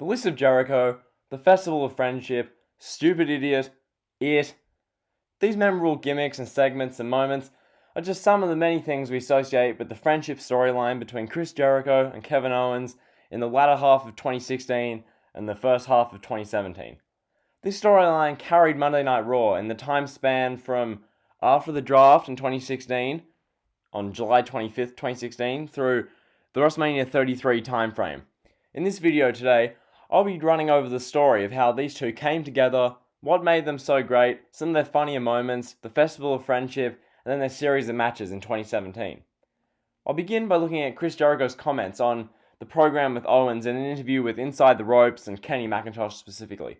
The List of Jericho, the Festival of Friendship, Stupid Idiot, It. These memorable gimmicks and segments and moments are just some of the many things we associate with the friendship storyline between Chris Jericho and Kevin Owens in the latter half of 2016 and the first half of 2017. This storyline carried Monday Night Raw in the time span from after the draft in 2016, on July 25th, 2016, through the WrestleMania 33 timeframe. In this video today, I'll be running over the story of how these two came together, what made them so great, some of their funnier moments, the Festival of Friendship, and then their series of matches in 2017. I'll begin by looking at Chris Jericho's comments on the program with Owens in an interview with Inside the Ropes and Kenny McIntosh specifically.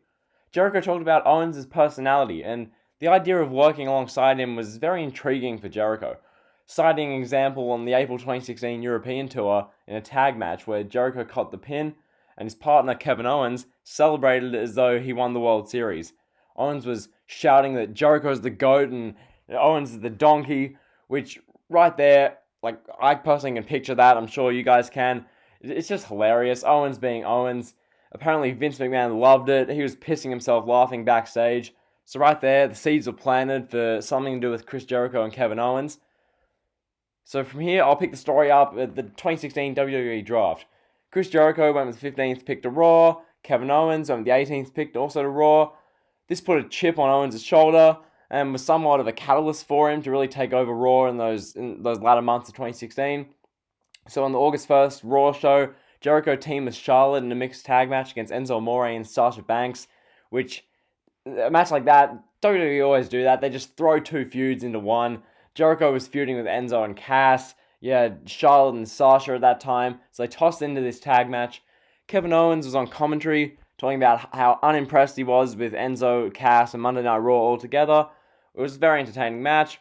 Jericho talked about Owens' personality, and the idea of working alongside him was very intriguing for Jericho, citing an example on the April 2016 European Tour in a tag match where Jericho caught the pin and his partner Kevin Owens celebrated as though he won the World Series. Owens was shouting that Jericho's the GOAT and Owens is the donkey, which right there, like, I personally can picture that. I'm sure you guys can. It's just hilarious. Owens being Owens. Apparently Vince McMahon loved it. He was pissing himself laughing backstage. So right there, the seeds were planted for something to do with Chris Jericho and Kevin Owens. So from here, I'll pick the story up at the 2016 WWE Draft. Chris Jericho went with the 15th pick to Raw. Kevin Owens went with the 18th pick also to Raw. This put a chip on Owens' shoulder and was somewhat of a catalyst for him to really take over Raw in those latter months of 2016. So on the August 1st Raw show, Jericho teamed with Charlotte in a mixed tag match against Enzo Amore and Sasha Banks, which, a match like that, WWE always do that. They just throw two feuds into one. Jericho was feuding with Enzo and Cass. Charlotte and Sasha at that time, so they tossed into this tag match. Kevin Owens was on commentary, talking about how unimpressed he was with Enzo, Cass, and Monday Night Raw altogether. It was a very entertaining match.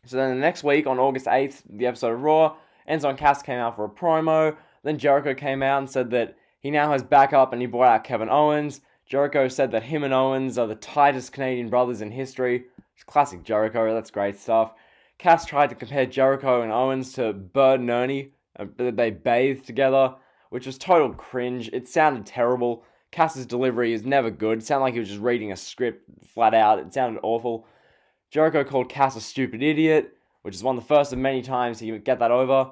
So then the next week, on August 8th, the episode of Raw, Enzo and Cass came out for a promo. Then Jericho came out and said that he now has backup and he brought out Kevin Owens. Jericho said that him and Owens are the tightest Canadian brothers in history. It's classic Jericho, that's great stuff. Cass tried to compare Jericho and Owens to Bert and Ernie. They bathed together, which was total cringe. It sounded terrible. Cass's delivery is never good. It sounded like he was just reading a script flat out. It sounded awful. Jericho called Cass a stupid idiot, which is one of the first of many times he would get that over.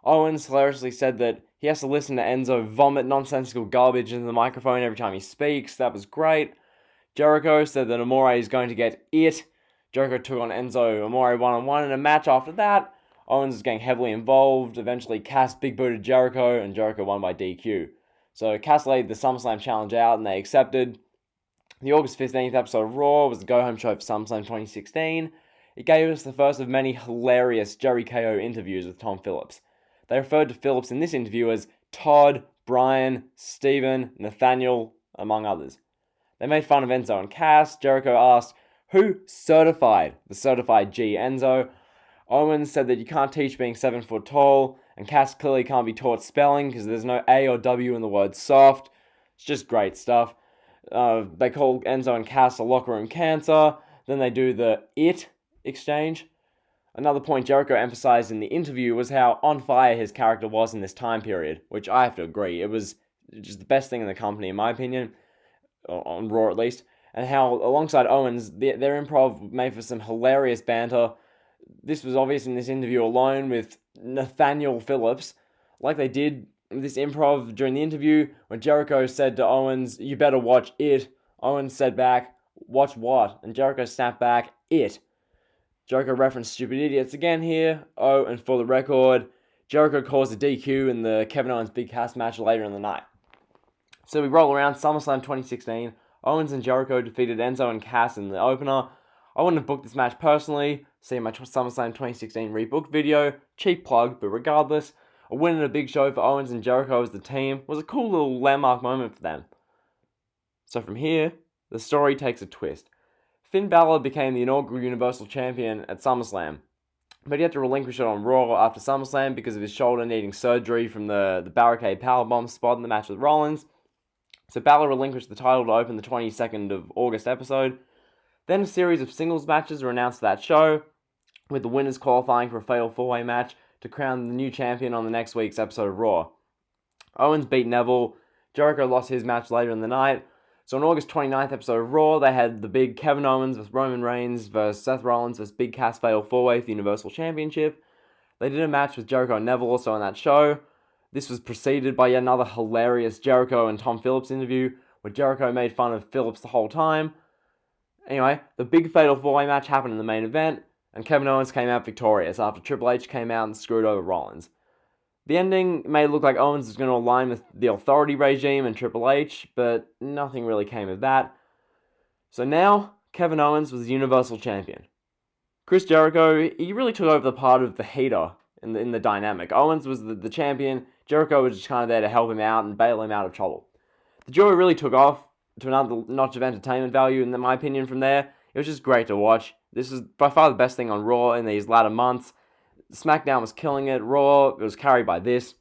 Owens hilariously said that he has to listen to Enzo vomit nonsensical garbage into the microphone every time he speaks. That was great. Jericho said that Amore is going to get it. Jericho took on Enzo Amore one-on-one in a match after that. Owens was getting heavily involved. Eventually, Cass big-booted Jericho, and Jericho won by DQ. So Cass laid the SummerSlam challenge out, and they accepted. The August 15th episode of Raw was the go-home show for SummerSlam 2016. It gave us the first of many hilarious JeriKO interviews with Tom Phillips. They referred to Phillips in this interview as Todd, Brian, Steven, Nathaniel, among others. They made fun of Enzo and Cass. Jericho asked, "Who certified the certified G, Enzo?" Owens said that you can't teach being 7 foot tall, and Cass clearly can't be taught spelling because there's no A or W in the word soft. It's just great stuff. They call Enzo and Cass a locker room cancer. Then they do the it exchange. Another point Jericho emphasized in the interview was how on fire his character was in this time period, which I have to agree. It was just the best thing in the company, in my opinion, on Raw at least. And how, alongside Owens, their improv made for some hilarious banter. This was obvious in this interview alone with Nathaniel Phillips. Like they did this improv during the interview, when Jericho said to Owens, "You better watch it." Owens said back, "Watch what?" And Jericho snapped back, "It." Jericho referenced stupid idiots again here. Oh, and for the record, Jericho caused a DQ in the Kevin Owens Big Cass match later in the night. So we roll around SummerSlam 2016. Owens and Jericho defeated Enzo and Cass in the opener. I wouldn't have booked this match personally. See my SummerSlam 2016 rebooked video. Cheap plug, but regardless, a win in a big show for Owens and Jericho as the team was a cool little landmark moment for them. So from here, the story takes a twist. Finn Balor became the inaugural Universal Champion at SummerSlam, but he had to relinquish it on Raw after SummerSlam because of his shoulder needing surgery from the barricade powerbomb spot in the match with Rollins. So Balor relinquished the title to open the 22nd of August episode. Then a series of singles matches were announced for that show, with the winners qualifying for a fatal 4-way match to crown the new champion on the next week's episode of Raw. Owens beat Neville, Jericho lost his match later in the night. So on August 29th episode of Raw, they had the big Kevin Owens with Roman Reigns versus Seth Rollins versus Big Cass Fatal 4-Way for the Universal Championship. They did a match with Jericho and Neville also on that show. This was preceded by yet another hilarious Jericho and Tom Phillips interview, where Jericho made fun of Phillips the whole time. Anyway, the big Fatal 4-Way match happened in the main event, and Kevin Owens came out victorious after Triple H came out and screwed over Rollins. The ending made it look like Owens was going to align with the authority regime and Triple H, but nothing really came of that. So now, Kevin Owens was the Universal Champion. Chris Jericho, he really took over the part of the hater in the dynamic. Owens was the champion, Jericho was just kind of there to help him out and bail him out of trouble. The duo really took off to another notch of entertainment value, in my opinion, from there. It was just great to watch. This is by far the best thing on Raw in these latter months. SmackDown was killing it. Raw, it was carried by this.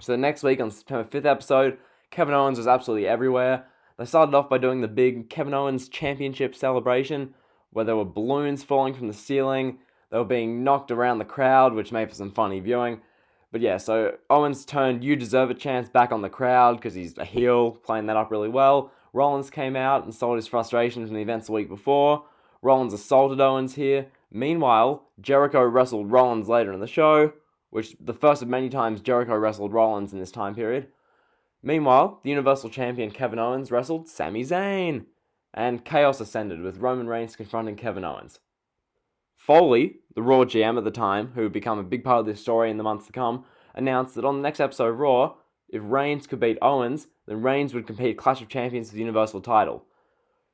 So the next week on September 5th episode, Kevin Owens was absolutely everywhere. They started off by doing the big Kevin Owens Championship celebration, where there were balloons falling from the ceiling. They were being knocked around the crowd, which made for some funny viewing. But yeah, so Owens turned "You Deserve It" chants back on the crowd because he's a heel, playing that up really well. Rollins came out and sold his frustration from the events the week before. Rollins assaulted Owens here. Meanwhile, Jericho wrestled Rollins later in the show, which the first of many times Jericho wrestled Rollins in this time period. Meanwhile, the Universal Champion Kevin Owens wrestled Sami Zayn, and chaos ascended with Roman Reigns confronting Kevin Owens. Foley, the Raw GM at the time, who would become a big part of this story in the months to come, announced that on the next episode of Raw, if Reigns could beat Owens, then Reigns would compete Clash of Champions for the Universal title.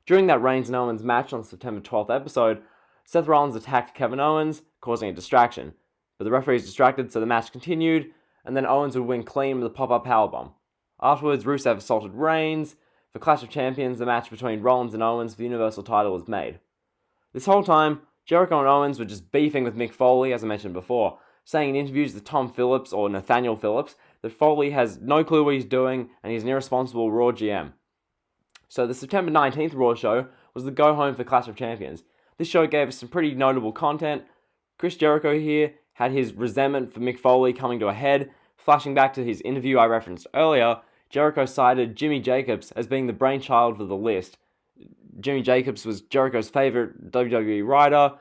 During that Reigns and Owens match on the September 12th episode, Seth Rollins attacked Kevin Owens, causing a distraction. But the referee was distracted, so the match continued, and then Owens would win clean with a pop-up powerbomb. Afterwards, Rusev assaulted Reigns. For Clash of Champions, the match between Rollins and Owens for the Universal title was made. This whole time, Jericho and Owens were just beefing with Mick Foley, as I mentioned before, saying in interviews with Tom Phillips or Nathaniel Phillips that Foley has no clue what he's doing and he's an irresponsible Raw GM. So the September 19th Raw show was the go-home for Clash of Champions. This show gave us some pretty notable content. Chris Jericho here had his resentment for Mick Foley coming to a head. Flashing back to his interview I referenced earlier, Jericho cited Jimmy Jacobs as being the brainchild for the list. Jimmy Jacobs was Jericho's favorite WWE writer,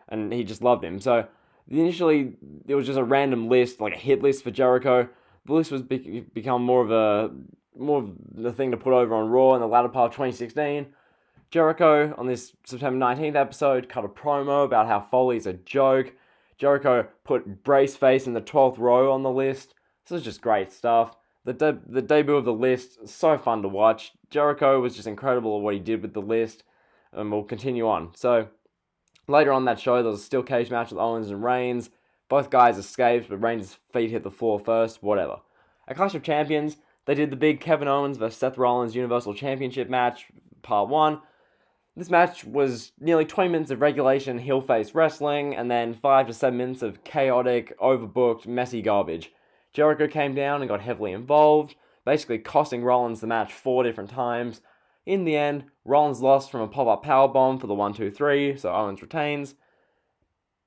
and he just loved him. So initially, it was just a random list, like a hit list for Jericho. The list was become more of the thing to put over on Raw in the latter part of 2016. Jericho, on this September 19th episode, cut a promo about how Foley's a joke. Jericho put Braceface in the 12th row on the list. This was just great stuff. The debut of the list, so fun to watch. Jericho was just incredible at what he did with the list, and we'll continue on. So, later on that show, there was a steel cage match with Owens and Reigns. Both guys escaped, but Reigns' feet hit the floor first, whatever. At Clash of Champions, they did the big Kevin Owens vs. Seth Rollins Universal Championship match, part 1. This match was nearly 20 minutes of regulation heel-face wrestling, and then 5 to 7 minutes of chaotic, overbooked, messy garbage. Jericho came down and got heavily involved, basically costing Rollins the match 4 different times. In the end, Rollins lost from a pop-up powerbomb for the 1-2-3, so Owens retains.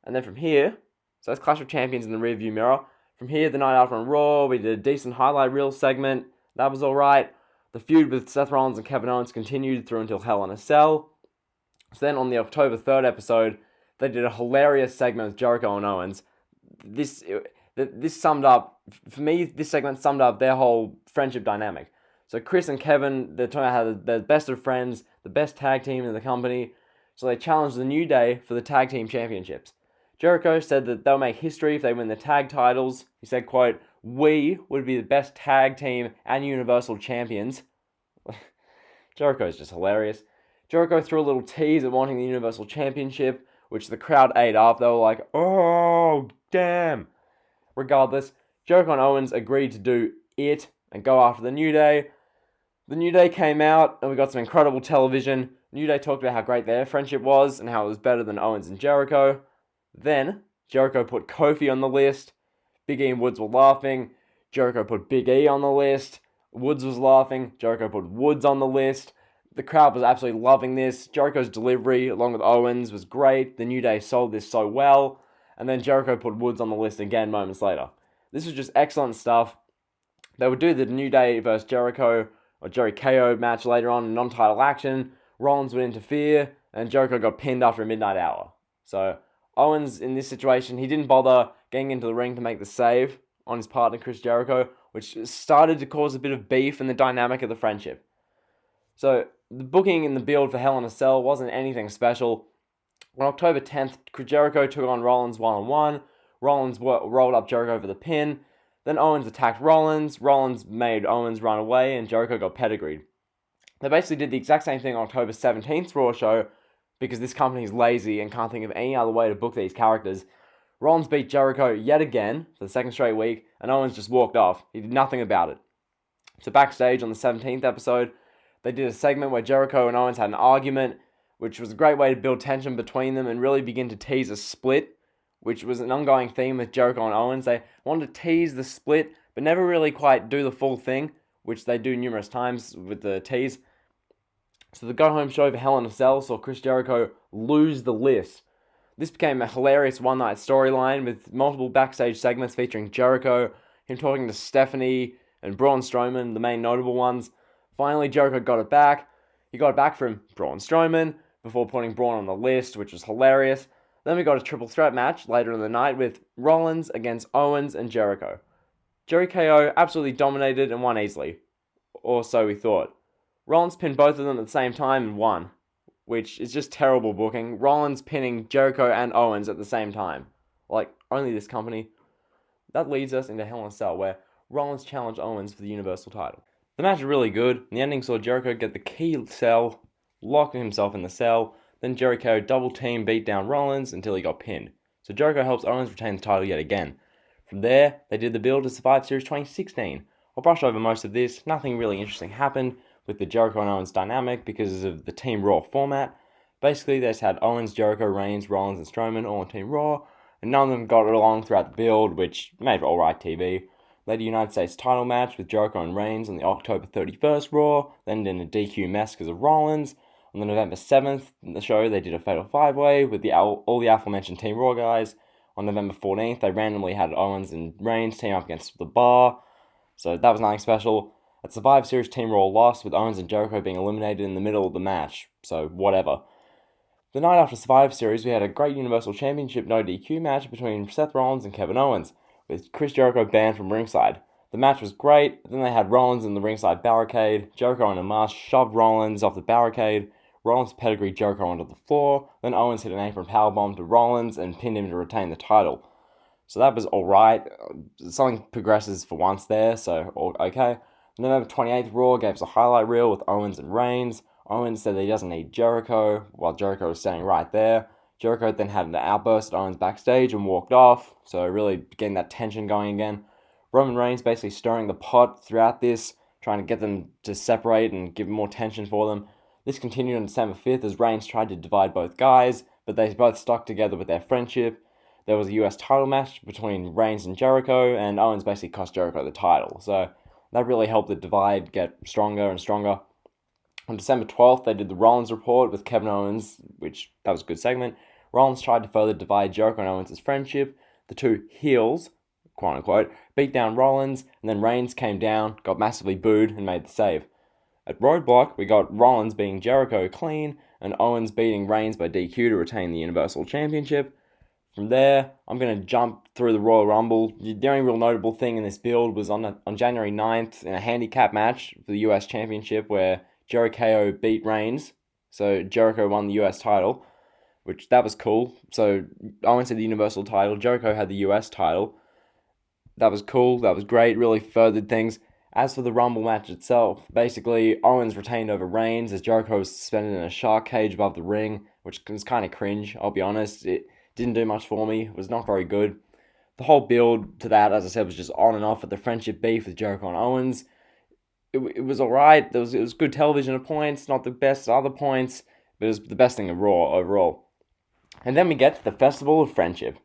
And then from here, so that's Clash of Champions in the rearview mirror. From here, the night after on Raw, we did a decent highlight reel segment. That was alright. The feud with Seth Rollins and Kevin Owens continued through until Hell in a Cell. So then on the October 3rd episode, they did a hilarious segment with Jericho and Owens. This summed up, for me, this segment summed up their whole friendship dynamic. So Chris and Kevin, they're talking about how they're the best of friends, the best tag team in the company. So they challenged the New Day for the tag team championships. Jericho said that they'll make history if they win the tag titles. He said, quote, "We would be the best tag team and Universal champions." Jericho's just hilarious. Jericho threw a little tease at wanting the Universal Championship, which the crowd ate up. They were like, "Oh, damn." Regardless, Jericho and Owens agreed to do it and go after the New Day. The New Day came out, and we got some incredible television. New Day talked about how great their friendship was and how it was better than Owens and Jericho. Then, Jericho put Kofi on the list. Big E and Woods were laughing. Jericho put Big E on the list. Woods was laughing. Jericho put Woods on the list. The crowd was absolutely loving this. Jericho's delivery, along with Owens, was great. The New Day sold this so well. And then Jericho put Woods on the list again moments later. This was just excellent stuff. They would do the New Day versus Jericho or JeriKO match later on in non-title action. Rollins would interfere, and Jericho got pinned after a midnight hour. So Owens, in this situation, he didn't bother getting into the ring to make the save on his partner Chris Jericho, which started to cause a bit of beef in the dynamic of the friendship. So the booking in the build for Hell in a Cell wasn't anything special. On October 10th, Jericho took on Rollins one-on-one. Rollins rolled up Jericho for the pin. Then Owens attacked Rollins. Rollins made Owens run away, and Jericho got pedigreed. They basically did the exact same thing on October 17th Raw show, because this company is lazy and can't think of any other way to book these characters. Rollins beat Jericho yet again for the second straight week, and Owens just walked off. He did nothing about it. So backstage on the 17th episode, they did a segment where Jericho and Owens had an argument, which was a great way to build tension between them and really begin to tease a split, which was an ongoing theme with Jericho and Owens. They wanted to tease the split, but never really quite do the full thing, which they do numerous times with the tease. So the go-home show for Hell in a Cell saw Chris Jericho lose the list. This became a hilarious one-night storyline with multiple backstage segments featuring Jericho, him talking to Stephanie and Braun Strowman, the main notable ones. Finally, Jericho got it back. He got it back from Braun Strowman before putting Braun on the list, which was hilarious. Then we got a triple threat match later in the night with Rollins against Owens and Jericho. JeriKO absolutely dominated and won easily. Or so we thought. Rollins pinned both of them at the same time and won, which is just terrible booking. Rollins pinning Jericho and Owens at the same time. Like, only this company. That leads us into Hell in a Cell, where Rollins challenged Owens for the Universal title. The match was really good, and the ending saw Jericho get the key cell, locking himself in the cell. Then Jericho double-team beat down Rollins until he got pinned. So Jericho helps Owens retain the title yet again. From there, they did the build to Survivor Series 2016. I'll brush over most of this. Nothing really interesting happened with the Jericho and Owens dynamic because of the Team Raw format. Basically, they just had Owens, Jericho, Reigns, Rollins, and Strowman all on Team Raw, and none of them got along throughout the build, which made for alright TV. They had a United States title match with Jericho and Reigns on the October 31st Raw, then in a DQ mess because of Rollins. On the November 7th, in the show, they did a Fatal 5-Way with all the aforementioned Team Raw guys. On November 14th, they randomly had Owens and Reigns team up against The Bar, so that was nothing special. At Survivor Series, Team Raw lost, with Owens and Jericho being eliminated in the middle of the match, so whatever. The night after Survivor Series, we had a great Universal Championship no DQ match between Seth Rollins and Kevin Owens, with Chris Jericho banned from ringside. The match was great. Then they had Rollins in the ringside barricade. Jericho in a mask shoved Rollins off the barricade. Rollins pedigreed Jericho onto the floor. Then Owens hit an apron powerbomb to Rollins and pinned him to retain the title. So that was alright. Something progresses for once there, so okay. November 28th Raw gave us a highlight reel with Owens and Reigns. Owens said that he doesn't need Jericho, while Jericho was standing right there. Jericho then had an outburst at Owens backstage and walked off, so really getting that tension going again. Roman Reigns basically stirring the pot throughout this, trying to get them to separate and give more tension for them. This continued on December 5th as Reigns tried to divide both guys, but they both stuck together with their friendship. There was a US title match between Reigns and Jericho, and Owens basically cost Jericho the title, so that really helped the divide get stronger and stronger. On December 12th, they did the Rollins report with Kevin Owens, that was a good segment. Rollins tried to further divide Jericho and Owens' friendship. The two heels, quote unquote, beat down Rollins, and then Reigns came down, got massively booed, and made the save. At Roadblock, we got Rollins beating Jericho clean, and Owens beating Reigns by DQ to retain the Universal Championship. From there, I'm going to jump through the Royal Rumble. The only real notable thing in this build was on January 9th in a handicap match for the US Championship where JeriKO beat Reigns, so Jericho won the US title, that was cool. So Owens had the Universal title, Jericho had the US title. That was cool, that was great, really furthered things. As for the Rumble match itself, basically Owens retained over Reigns as Jericho was suspended in a shark cage above the ring, which was kind of cringe, I'll be honest. It didn't do much for me, it was not very good. The whole build to that, as I said, was just on and off with the friendship beef with Jericho and Owens. It was alright, it was good television at points, not the best at other points, but it was the best thing of Raw overall. And then we get to the Festival of Friendship.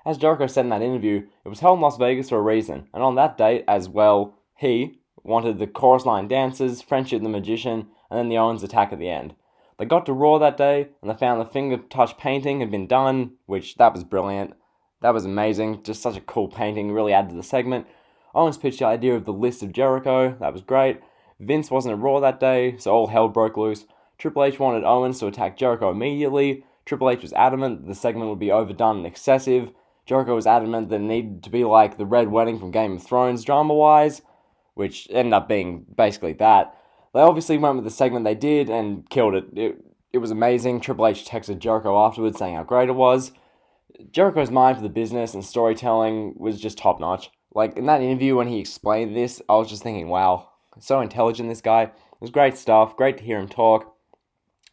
As Jericho said in that interview, it was held in Las Vegas for a reason, and on that date as well, he wanted the chorus line dances, Friendship the Magician, and then the Owens attack at the end. They got to Raw that day, and they found the finger touch painting had been done, that was brilliant. That was amazing, just such a cool painting, really added to the segment. Owens pitched the idea of the list of Jericho. That was great. Vince wasn't at Raw that day, so all hell broke loose. Triple H wanted Owens to attack Jericho immediately. Triple H was adamant that the segment would be overdone and excessive. Jericho was adamant that it needed to be like the Red Wedding from Game of Thrones drama-wise, which ended up being basically that. They obviously went with the segment they did and killed it. It was amazing. Triple H texted Jericho afterwards saying how great it was. Jericho's mind for the business and storytelling was just top-notch. Like, in that interview when he explained this, I was just thinking, wow, so intelligent, this guy. It was great stuff. Great to hear him talk.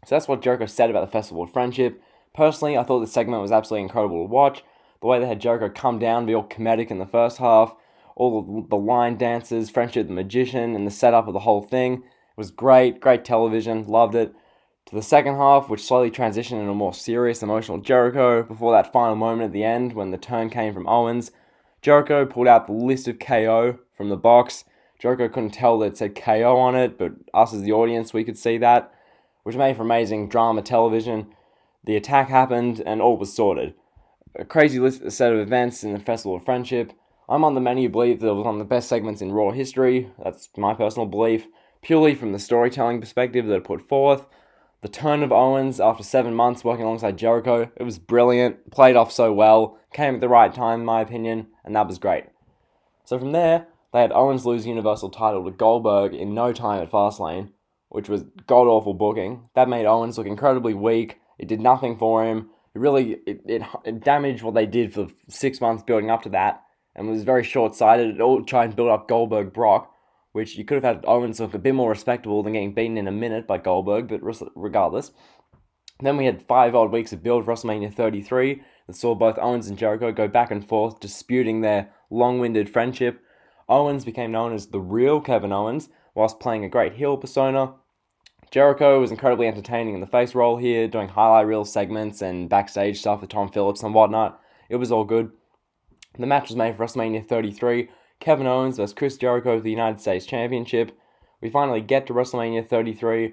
So that's what Jericho said about the Festival of Friendship. Personally, I thought the segment was absolutely incredible to watch. The way they had Jericho come down, be all comedic in the first half, all the line dances, Friendship the Magician, and the setup of the whole thing. It was great television, loved it. To the second half, which slowly transitioned into a more serious, emotional Jericho, before that final moment at the end when the turn came from Owens. Jericho pulled out the list of KO from the box. Jericho couldn't tell that it said KO on it, but us as the audience, we could see that, which made for amazing drama television. The attack happened, and all was sorted. A crazy set of events in the Festival of Friendship. I'm on the many who believe that it was one of the best segments in Raw history. That's my personal belief, purely from the storytelling perspective that it put forth. The turn of Owens after 7 months working alongside Jericho, it was brilliant, played off so well, came at the right time in my opinion, and that was great. So from there, they had Owens lose the Universal title to Goldberg in no time at Fastlane, which was god-awful booking. That made Owens look incredibly weak. It did nothing for him. It damaged what they did for 6 months building up to that, and was very short-sighted. It all tried to build up Goldberg-Brock, which you could have had Owens look a bit more respectable than getting beaten in a minute by Goldberg, but regardless. Then we had 5 odd weeks of build for WrestleMania 33 that saw both Owens and Jericho go back and forth, disputing their long-winded friendship. Owens became known as the real Kevin Owens, whilst playing a great heel persona. Jericho was incredibly entertaining in the face role here, doing highlight reel segments and backstage stuff with Tom Phillips and whatnot. It was all good. The match was made for WrestleMania 33, Kevin Owens vs Chris Jericho for the United States Championship. We finally get to WrestleMania 33.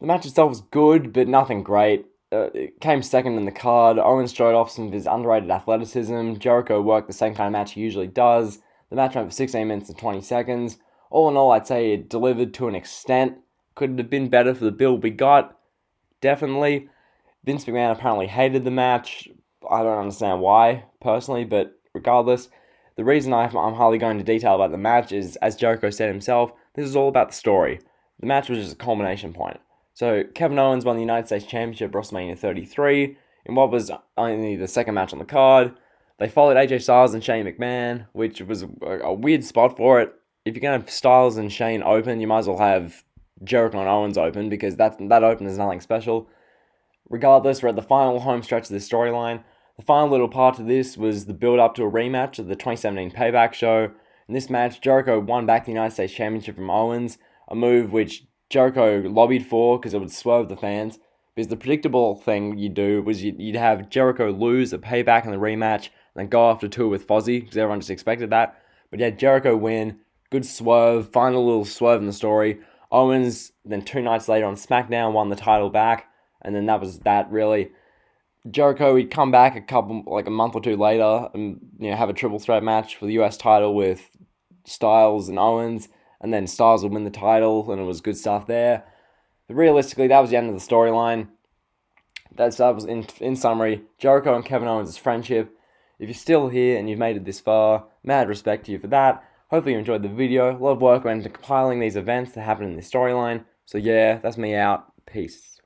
The match itself was good, but nothing great. It came second in the card. Owens showed off some of his underrated athleticism. Jericho worked the same kind of match he usually does. The match went for 16 minutes and 20 seconds. All in all, I'd say it delivered to an extent. Could it have been better for the build we got? Definitely. Vince McMahon apparently hated the match. I don't understand why, personally, but regardless, the reason I'm hardly going into detail about the match is, as Jericho said himself, this is all about the story. The match was just a culmination point. So, Kevin Owens won the United States Championship at WrestleMania 33, in what was only the second match on the card. They followed AJ Styles and Shane McMahon, which was a weird spot for it. If you're going to have Styles and Shane open, you might as well have Jericho and Owens open, because that open is nothing special. Regardless, we're at the final home stretch of this storyline. The final little part of this was the build-up to a rematch of the 2017 Payback show. In this match, Jericho won back the United States Championship from Owens, a move which Jericho lobbied for because it would swerve the fans. Because the predictable thing you'd do was you'd have Jericho lose a Payback in the rematch, and then go after two with Fozzy, because everyone just expected that. But yeah, Jericho win, good swerve, final little swerve in the story. Owens, then 2 nights later on SmackDown, won the title back, and then that was that, really. Jericho, he'd come back a month or two later, and have a triple threat match for the US title with Styles and Owens, and then Styles would win the title, and it was good stuff there. But realistically, that was the end of the storyline. That was, in summary, Jericho and Kevin Owens' friendship. If you're still here and you've made it this far, mad respect to you for that. Hopefully you enjoyed the video. A lot of work went into compiling these events that happened in this storyline. So yeah, that's me out. Peace.